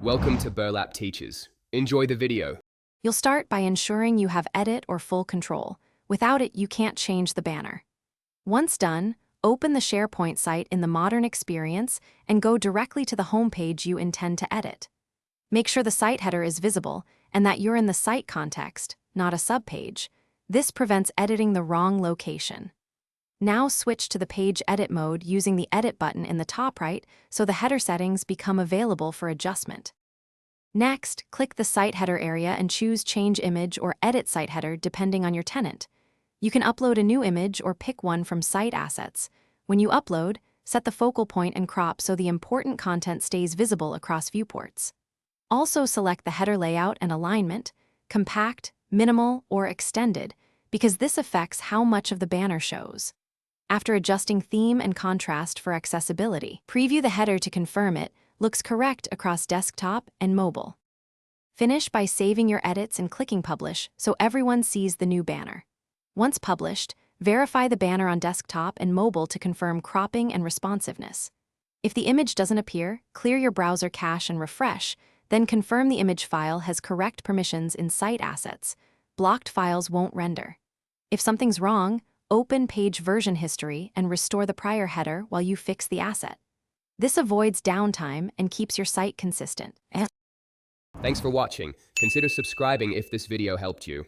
Welcome to Burlap Teachers. Enjoy the video. You'll start by ensuring you have edit or full control. Without it, you can't change the banner. Once done, open the Sharepoint site in the modern experience and go directly to the homepage you intend to edit. Make sure the site header is visible and that you're in the site context, not a subpage. This prevents editing the wrong location. Now switch to the page edit mode using the edit button in the top right so the header settings become available for adjustment. Next, click the site header area and choose Change Image or Edit Site Header depending on your tenant. You can upload a new image or pick one from Site Assets. When you upload, set the focal point and crop so the important content stays visible across viewports. Also select the header layout and alignment, compact, minimal, or extended, because this affects how much of the banner shows. After adjusting theme and contrast for accessibility, preview the header to confirm it looks correct across desktop and mobile. Finish by saving your edits and clicking Publish so everyone sees the new banner. Once published, verify the banner on desktop and mobile to confirm cropping and responsiveness. If the image doesn't appear, clear your browser cache and refresh, then confirm the image file has correct permissions in Site Assets. Blocked files won't render. If something's wrong, open page version history and restore the prior header while you fix the asset. This avoids downtime and keeps your site consistent. Thanks for watching. Consider subscribing if this video helped you.